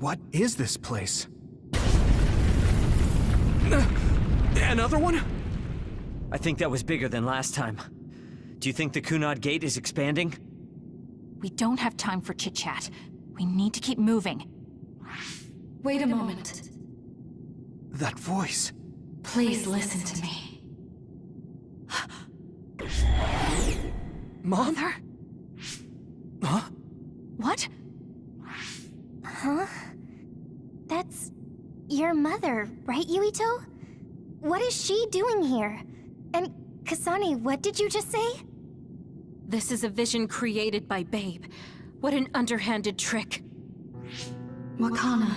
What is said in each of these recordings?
What is this place? Another one? I think that was bigger than last time. Do you think the Kunad Gate is expanding? We don't have time for chit-chat. We need to keep moving. Wait a moment. That voice. Please listen to me. Mom? Mother? Huh? What? Huh? That's your mother, right, Yuito? What is she doing here? And Kasane, what did you just say? This is a vision created by Babe. What an underhanded trick. Wakana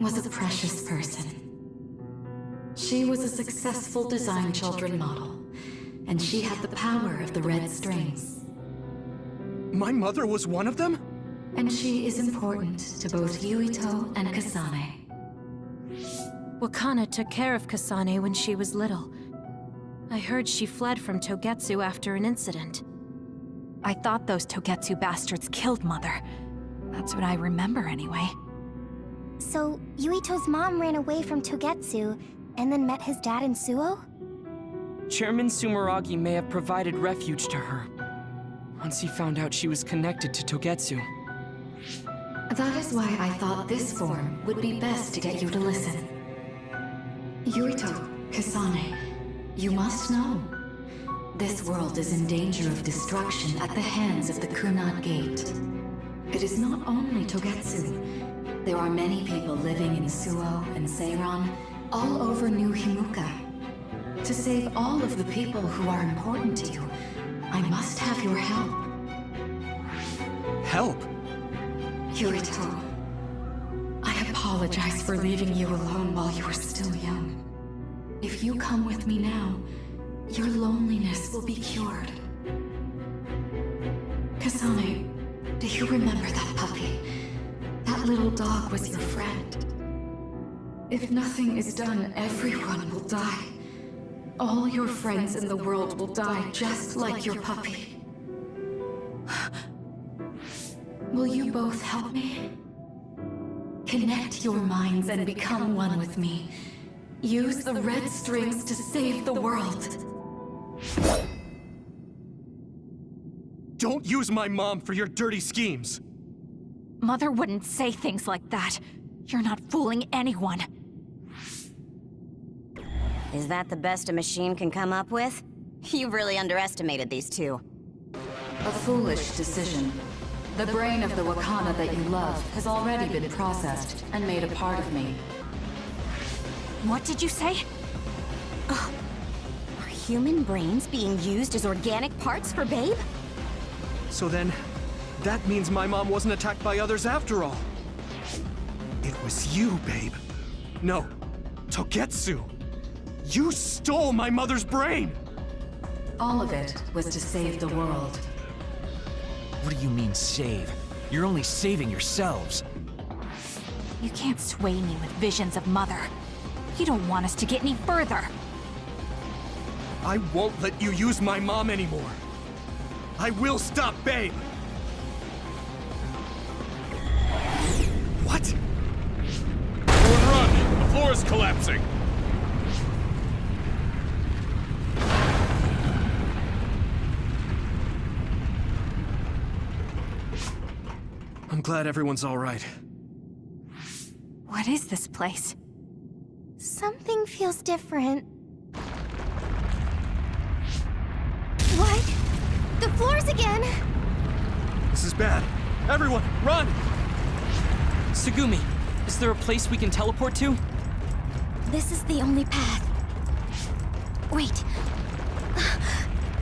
was a precious person. She was a successful design children model, and she had the power of the red strings. My mother was one of them? And she is important to both Yuito and Kasane. Wakana took care of Kasane when she was little. I heard she fled from Togetsu after an incident. I thought those Togetsu bastards killed Mother. That's what I remember anyway. So, Yuito's mom ran away from Togetsu, and then met his dad in Suo? Chairman Sumeragi may have provided refuge to her, once he found out she was connected to Togetsu. That is why I thought this form would be best to get you to listen. Yuito, Kasane, you must know. This world is in danger of destruction at the hands of the Kunad Gate. It is not only Togetsu. There are many people living in Suo and Seiran, all over New Himuka. To save all of the people who are important to you, I must have your help. Help? Yuito, I apologize for leaving you alone while you were still young. If you come with me now, your loneliness will be cured. Kasane, do you remember that puppy? That little dog was your friend. If nothing is done, everyone will die. All your friends in the world will die just like your puppy. Will you both help me? Connect your minds and become one with me. Use the red strings to save the world. Don't use my mom for your dirty schemes! Mother wouldn't say things like that. You're not fooling anyone. Is that the best a machine can come up with? You've really underestimated these two. A foolish decision. The brain of the Wakana that you love has already been processed and made a part of me. What did you say? Are human brains being used as organic parts for Babe? So then, that means my mom wasn't attacked by others after all. It was you, Babe. No, Togetsu. You stole my mother's brain! All of it was to save the world. What do you mean, save? You're only saving yourselves. You can't sway me with visions of Mother. You don't want us to get any further. I won't let you use my mom anymore. I will stop Babe! What? Everyone run! The floor is collapsing! I'm glad everyone's all right. What is this place? Something feels different. What? The floors again! This is bad. Everyone, run! Tsugumi, is there a place we can teleport to? This is the only path. Wait.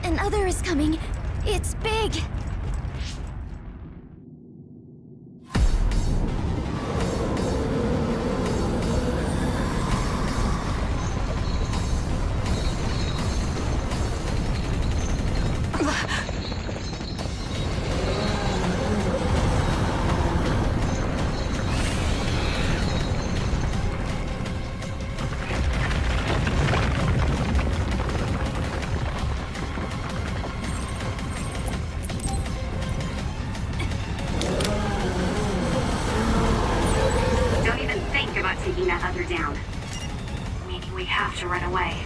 Another is coming. It's big. We have to run away.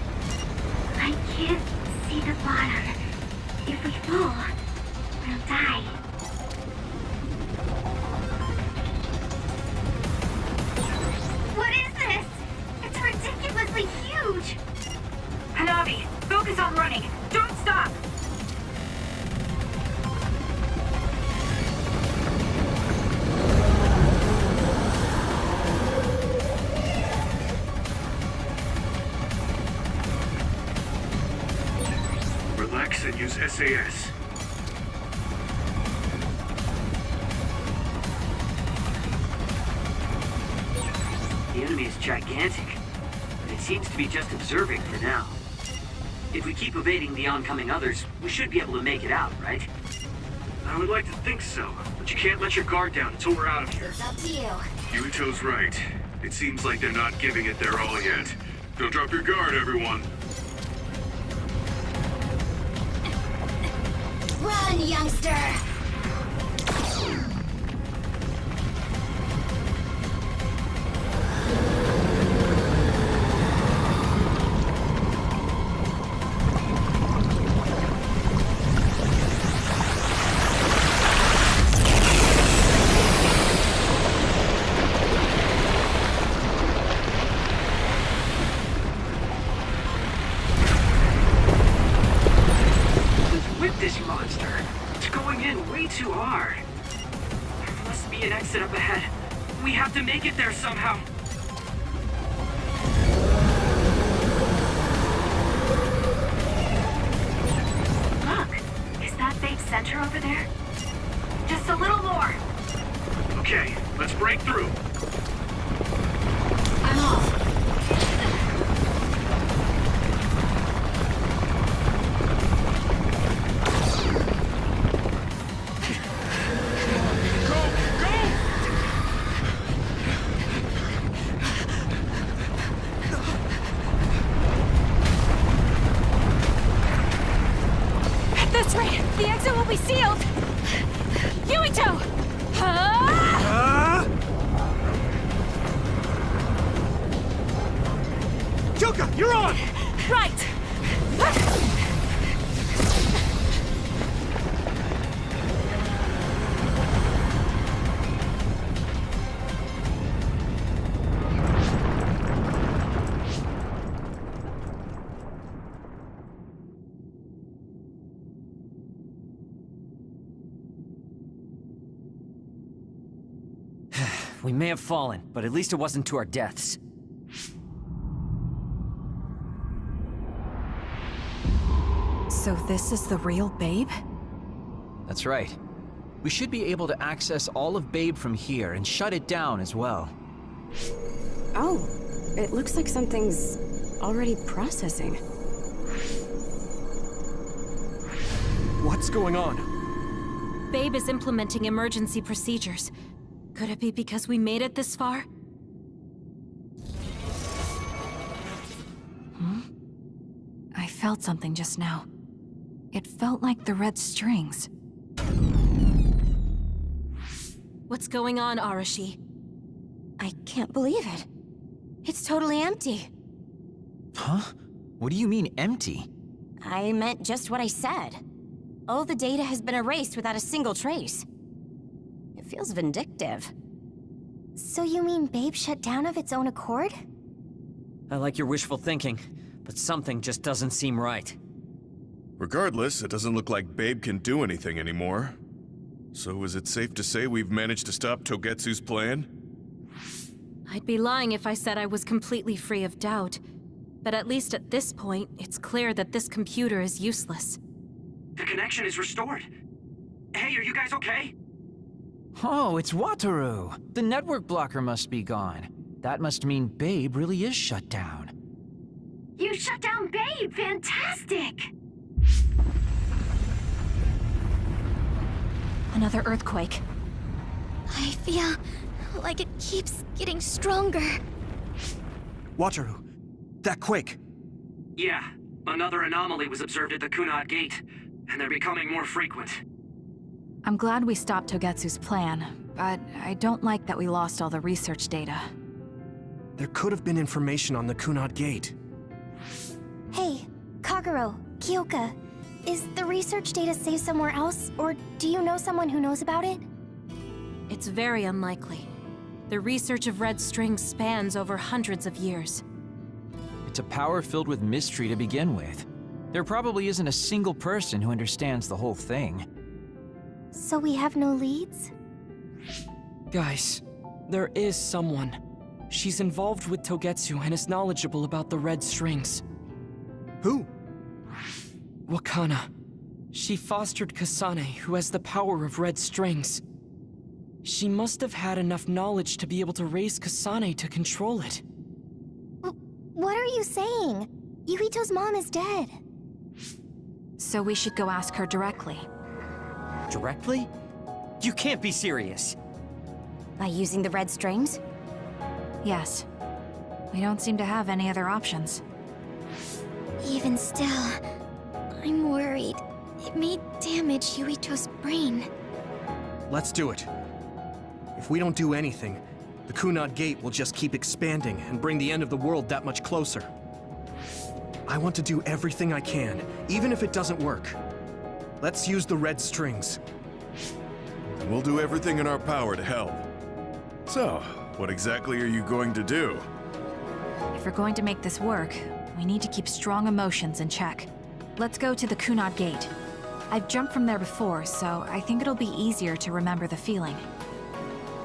I can't see the bottom. If we fall, we'll die. What is this? It's ridiculously huge! Hanabi, focus on running. Don't stop! Relax and use SAS. The enemy is gigantic, but it seems to be just observing for now. If we keep evading the oncoming others, we should be able to make it out, right? I would like to think so, but you can't let your guard down until we're out of here. It's up to you. Yuito's right. It seems like they're not giving it their all yet. Don't drop your guard, everyone. Run, youngster! With this monster, it's going in way too hard. There must be an exit up ahead. We have to make it there somehow. Look, is that big center over there? Just a little more. Okay, let's break through. I'm off. At this rate, the exit will be sealed! Yuito! Ah! Yuka, you're on! Right! We may have fallen, but at least it wasn't to our deaths. So this is the real Babe? That's right. We should be able to access all of Babe from here and shut it down as well. Oh, it looks like something's already processing. What's going on? Babe is implementing emergency procedures. Could it be because we made it this far? I felt something just now. It felt like the red strings. What's going on, Arashi? I can't believe it. It's totally empty. Huh? What do you mean, empty? I meant just what I said. All the data has been erased without a single trace. It feels vindictive. So you mean Babe shut down of its own accord? I like your wishful thinking, but something just doesn't seem right. Regardless, it doesn't look like Babe can do anything anymore. So is it safe to say we've managed to stop Togetsu's plan? I'd be lying if I said I was completely free of doubt. But at least at this point, it's clear that this computer is useless. The connection is restored. Hey, are you guys okay? Oh, it's Wataru! The network blocker must be gone. That must mean Babe really is shut down. You shut down Babe! Fantastic! Another earthquake. I feel like it keeps getting stronger. Wataru, that quake. Yeah, another anomaly was observed at the Kunad Gate, and they're becoming more frequent. I'm glad we stopped Togetsu's plan, but I don't like that we lost all the research data. There could have been information on the Kunad Gate. Hey, Kagero, Kyoka, is the research data saved somewhere else, or do you know someone who knows about it? It's very unlikely. The research of red strings spans over hundreds of years. It's a power filled with mystery to begin with. There probably isn't a single person who understands the whole thing. So we have no leads? Guys, there is someone. She's involved with Togetsu and is knowledgeable about the red strings. Who? Wakana. She fostered Kasane, who has the power of red strings. She must have had enough knowledge to be able to raise Kasane to control it. What are you saying? Yuito's mom is dead. So we should go ask her directly. Directly? You can't be serious. By using the red strings? Yes. We don't seem to have any other options. Even still, I'm worried. It may damage Yuito's brain. Let's do it. If we don't do anything, the Kunad Gate will just keep expanding and bring the end of the world that much closer. I want to do everything I can, even if it doesn't work. Let's use the red strings. And we'll do everything in our power to help. So, what exactly are you going to do? If we're going to make this work, we need to keep strong emotions in check. Let's go to the Kunad Gate. I've jumped from there before, so I think it'll be easier to remember the feeling.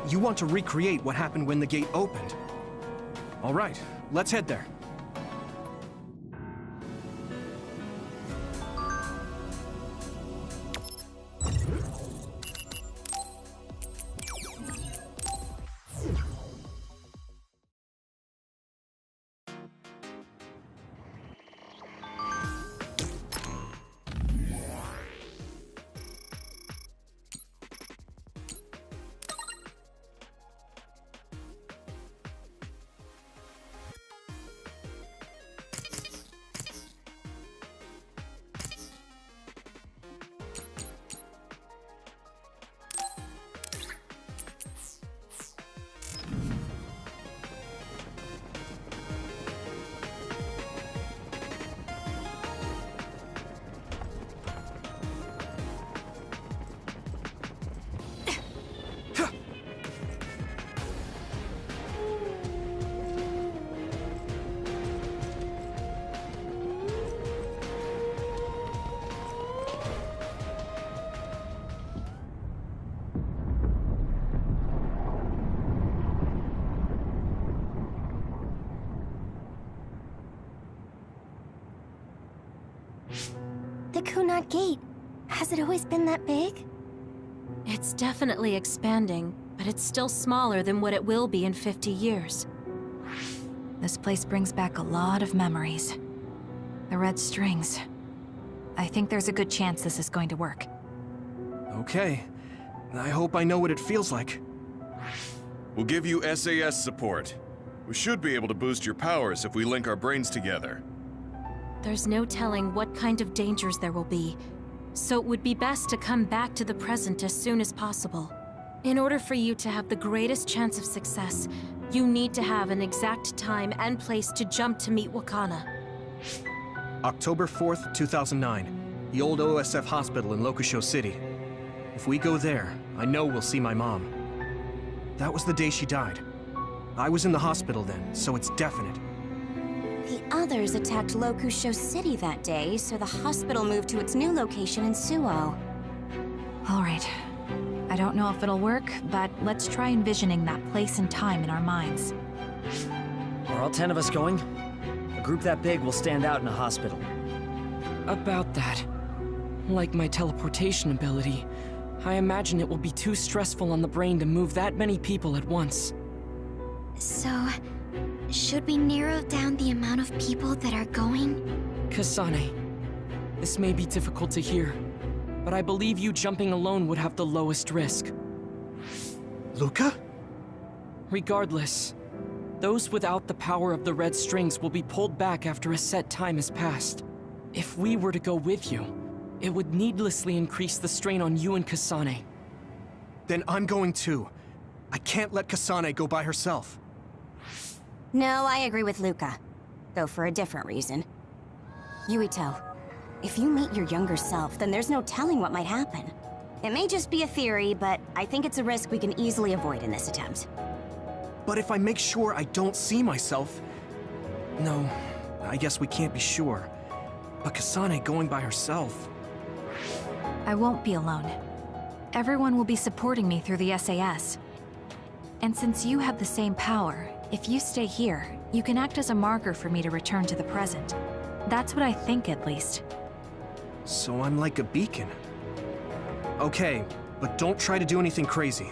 You want to recreate what happened when the gate opened? All right, let's head there. The Kunad Gate. Has it always been that big? It's definitely expanding, but it's still smaller than what it will be in 50 years. This place brings back a lot of memories. The red strings. I think there's a good chance this is going to work. Okay. I hope I know what it feels like. We'll give you SAS support. We should be able to boost your powers if we link our brains together. There's no telling what kind of dangers there will be, so it would be best to come back to the present as soon as possible. In order for you to have the greatest chance of success, you need to have an exact time and place to jump to meet Wakana. October 4th, 2009. The old OSF hospital in Lokusho City. If we go there, I know we'll see my mom. That was the day she died. I was in the hospital then, so it's definite. The others attacked Lokusho City that day, so the hospital moved to its new location in Suo. All right. I don't know if it'll work, but let's try envisioning that place and time in our minds. Are all 10 of us going? A group that big will stand out in a hospital. About that. Like my teleportation ability, I imagine it will be too stressful on the brain to move that many people at once. So, should we narrow down the amount of people that are going? Kasane, this may be difficult to hear, but I believe you jumping alone would have the lowest risk. Luca? Regardless, those without the power of the red strings will be pulled back after a set time has passed. If we were to go with you, it would needlessly increase the strain on you and Kasane. Then I'm going too. I can't let Kasane go by herself. No, I agree with Luca. Though for a different reason. Yuito, if you meet your younger self, then there's no telling what might happen. It may just be a theory, but I think it's a risk we can easily avoid in this attempt. But if I make sure I don't see myself... No, I guess we can't be sure. But Kasane going by herself... I won't be alone. Everyone will be supporting me through the SAS. And since you have the same power, if you stay here, you can act as a marker for me to return to the present. That's what I think, at least. So I'm like a beacon. Okay, but don't try to do anything crazy.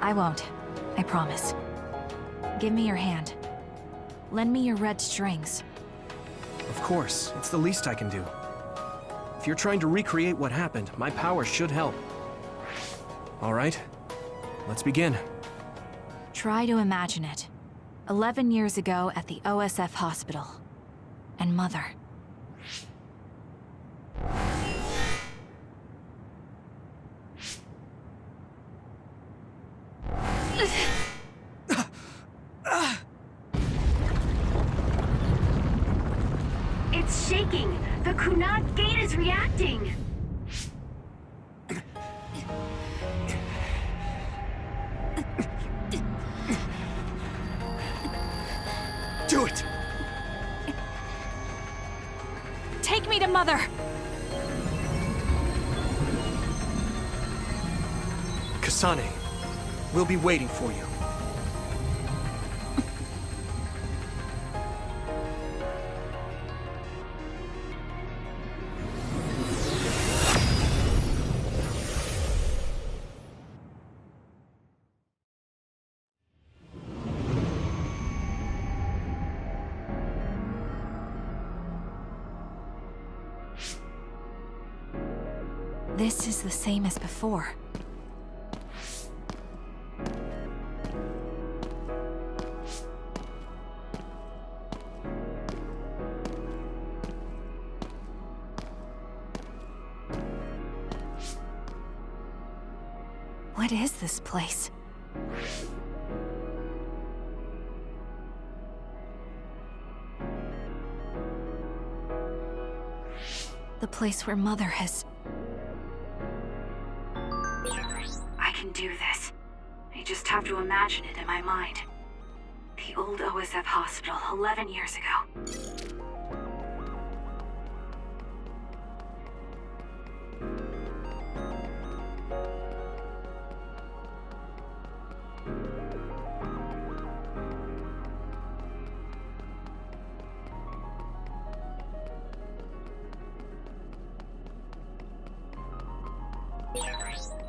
I won't. I promise. Give me your hand. Lend me your red strings. Of course, it's the least I can do. If you're trying to recreate what happened, my power should help. All right, let's begin. Try to imagine it. 11 years ago at the OSF hospital. And Mother. It's shaking! The Kunad gate is reacting! Do it! Take me to Mother! Kasane, we'll be waiting for you. This is the same as before. What is this place? The place where Mother has... I can do this. I just have to imagine it in my mind. The old OSF hospital 11 years ago.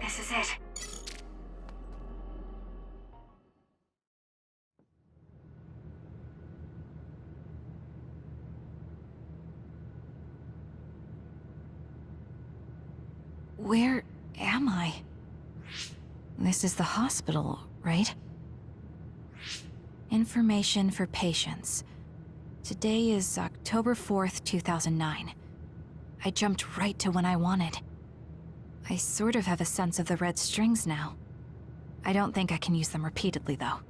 This is it. Where am I? This is the hospital, right? Information for patients. Today is October 4th, 2009. I jumped right to when I wanted. I sort of have a sense of the red strings now. I don't think I can use them repeatedly, though.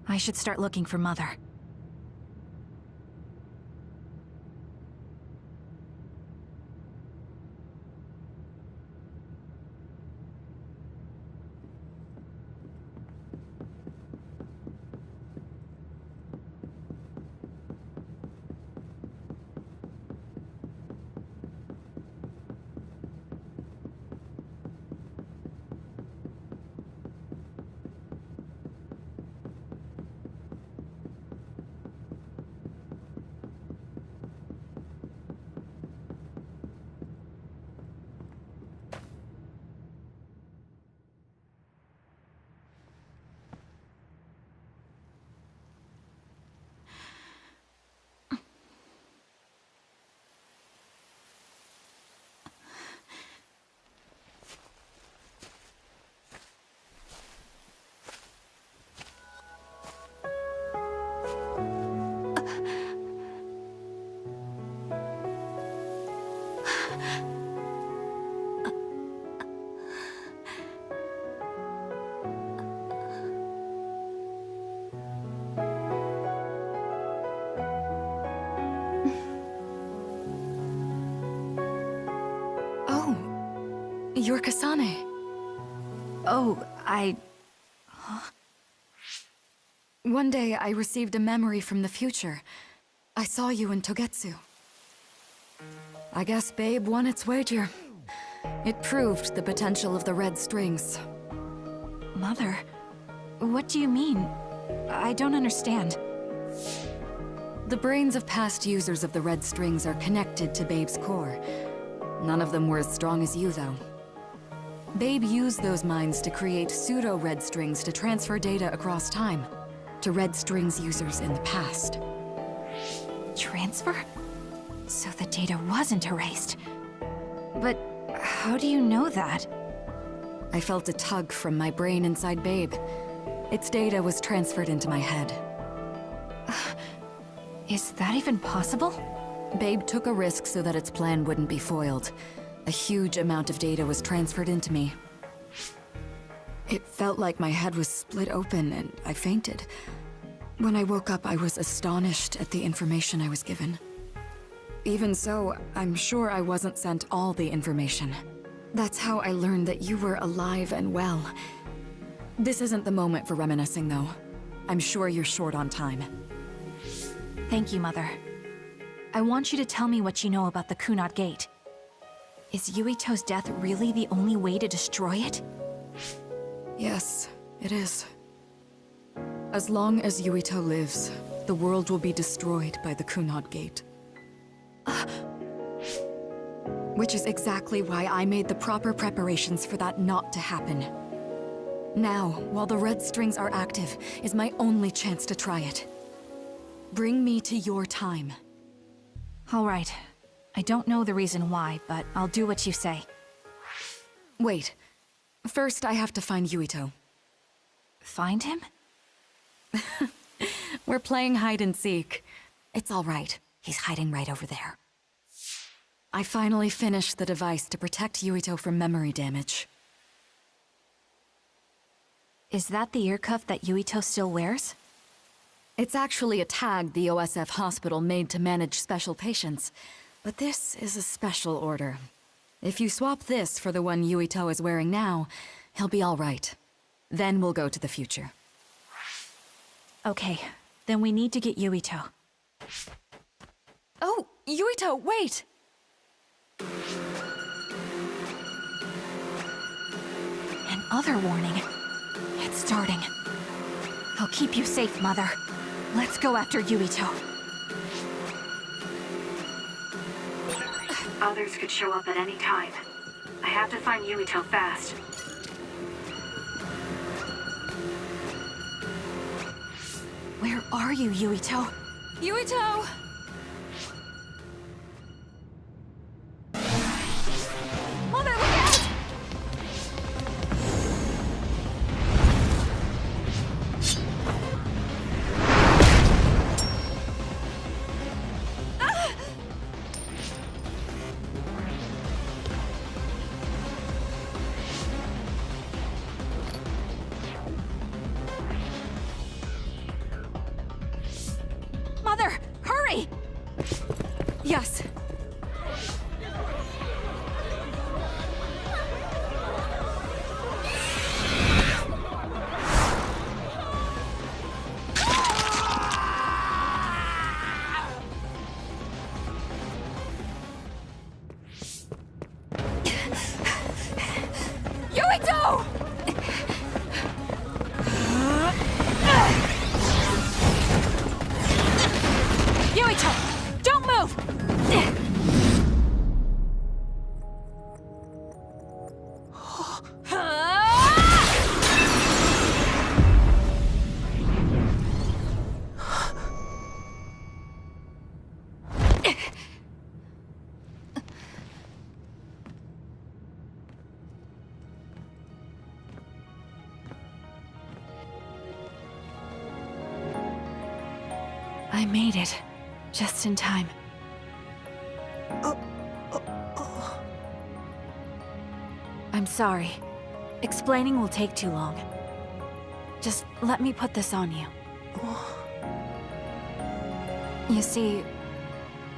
I should start looking for Mother. You're Kasane. Oh, One day, I received a memory from the future. I saw you in Togetsu. I guess Babe won its wager. It proved the potential of the red strings. Mother, what do you mean? I don't understand. The brains of past users of the red strings are connected to Babe's core. None of them were as strong as you, though. Babe used those minds to create pseudo-red strings to transfer data across time to red strings users in the past. Transfer? So the data wasn't erased. But how do you know that? I felt a tug from my brain inside Babe. Its data was transferred into my head. Is that even possible? Babe took a risk so that its plan wouldn't be foiled. A huge amount of data was transferred into me. It felt like my head was split open and I fainted. When I woke up, I was astonished at the information I was given. Even so, I'm sure I wasn't sent all the information. That's how I learned that you were alive and well. This isn't the moment for reminiscing, though. I'm sure you're short on time. Thank you, Mother. I want you to tell me what you know about the Kunad Gate. Is Yuito's death really the only way to destroy it? Yes, it is. As long as Yuito lives, the world will be destroyed by the Kunad Gate. Which is exactly why I made the proper preparations for that not to happen. Now, while the red strings are active, is my only chance to try it. Bring me to your time. All right. I don't know the reason why, but I'll do what you say. Wait. First, I have to find Yuito. Find him? We're playing hide and seek. It's all right. He's hiding right over there. I finally finished the device to protect Yuito from memory damage. Is that the ear cuff that Yuito still wears? It's actually a tag the OSF hospital made to manage special patients. But this is a special order. If you swap this for the one Yuito is wearing now, he'll be all right. Then we'll go to the future. Okay, then we need to get Yuito. Oh, Yuito, wait! Another warning. It's starting. I'll keep you safe, Mother. Let's go after Yuito. Others could show up at any time. I have to find Yuito fast. Where are you, Yuito? Yuito! Mother, look out! Mother, hurry! Yes. Yuito! Yuito, don't move! I made it. Just in time. I'm sorry. Explaining will take too long. Just let me put this on you. You see,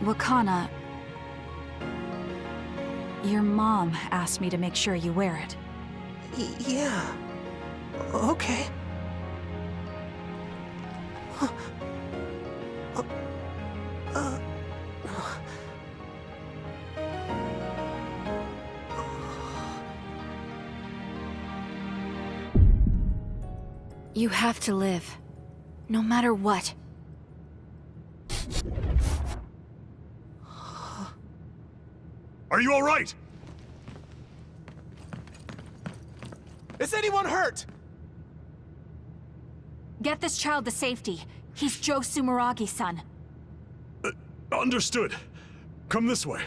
Wakana... Your mom asked me to make sure you wear it. Yeah. Okay. You have to live. No matter what. Are you all right? Is anyone hurt? Get this child to safety. He's Joe Sumeragi's son. Understood. Come this way.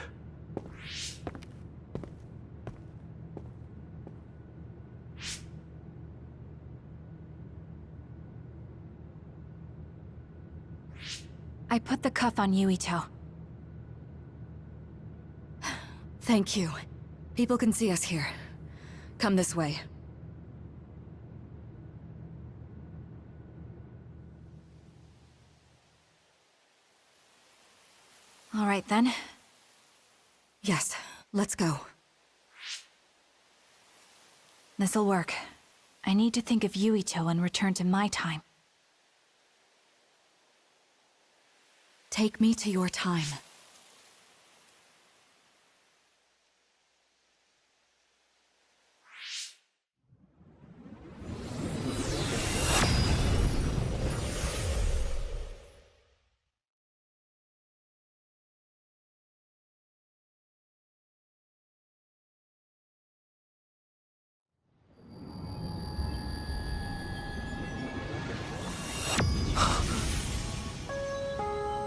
I put the cuff on Yuito. Thank you. People can see us here. Come this way. All right then. Yes, let's go. This'll work. I need to think of Yuito and return to my time. Take me to your time.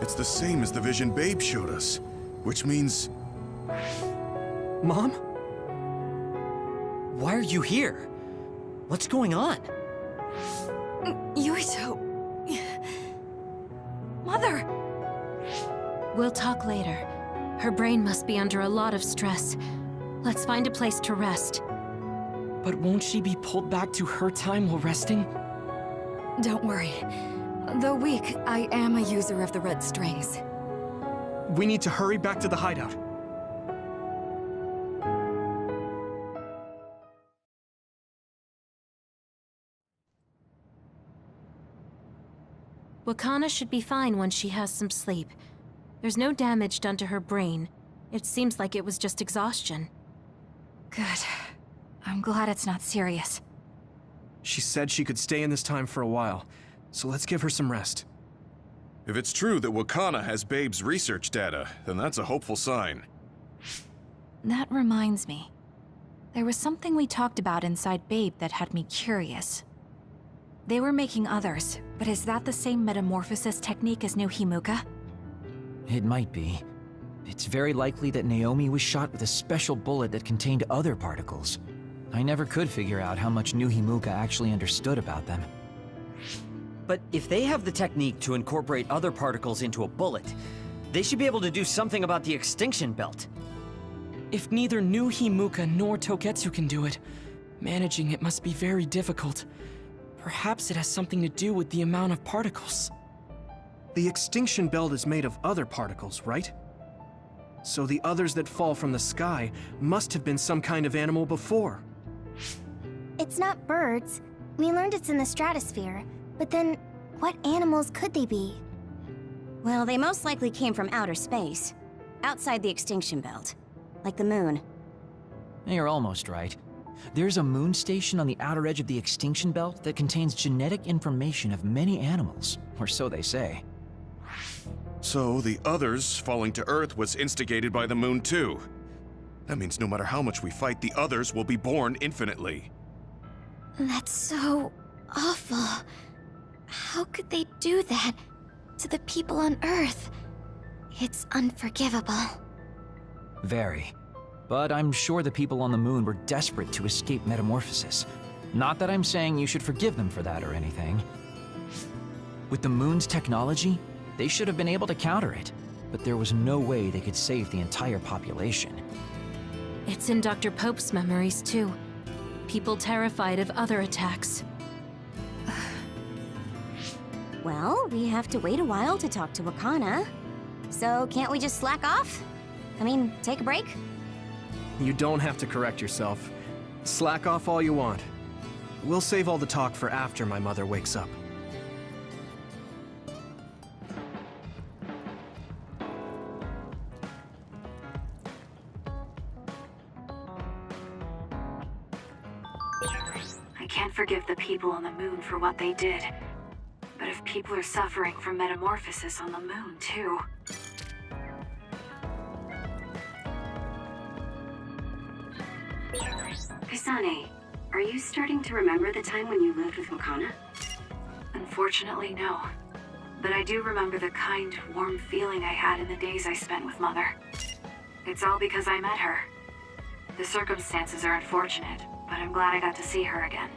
It's the same as the vision Babe showed us, which means... Mom? Why are you here? What's going on? Yuito! Mother! We'll talk later. Her brain must be under a lot of stress. Let's find a place to rest. But won't she be pulled back to her time while resting? Don't worry. Though weak, I am a user of the red strings. We need to hurry back to the hideout. Wakana should be fine once she has some sleep. There's no damage done to her brain. It seems like it was just exhaustion. Good. I'm glad it's not serious. She said she could stay in this time for a while, so let's give her some rest. If it's true that Wakana has Babe's research data, then that's a hopeful sign. That reminds me. There was something we talked about inside Babe that had me curious. They were making others, but is that the same metamorphosis technique as New Himuka? It might be. It's very likely that Naomi was shot with a special bullet that contained other particles. I never could figure out how much New Himuka actually understood about them. But if they have the technique to incorporate other particles into a bullet, they should be able to do something about the extinction belt. If neither New Himuka nor Togetsu can do it, managing it must be very difficult. Perhaps it has something to do with the amount of particles. The extinction belt is made of other particles, right? So the others that fall from the sky must have been some kind of animal before. It's not birds. We learned it's in the stratosphere. But then, what animals could they be? Well, they most likely came from outer space. Outside the extinction belt. Like the moon. You're almost right. There's a moon station on the outer edge of the extinction belt that contains genetic information of many animals, or so they say. So the others falling to Earth was instigated by the moon too. That means no matter how much we fight, the others will be born infinitely. That's so awful. How could they do that to the people on Earth? It's unforgivable. Very. But I'm sure the people on the moon were desperate to escape metamorphosis. Not that I'm saying you should forgive them for that or anything. With the moon's technology, they should have been able to counter it. But there was no way they could save the entire population. It's in Dr. Pope's memories, too. People terrified of other attacks. Well, we have to wait a while to talk to Wakana. So can't we just slack off? I mean, take a break? You don't have to correct yourself. Slack off all you want. We'll save all the talk for after my mother wakes up. I can't forgive the people on the moon for what they did. But if people are suffering from metamorphosis on the moon, too... Kasane, are you starting to remember the time when you lived with Wakana? Unfortunately, no. But I do remember the kind, warm feeling I had in the days I spent with Mother. It's all because I met her. The circumstances are unfortunate, but I'm glad I got to see her again.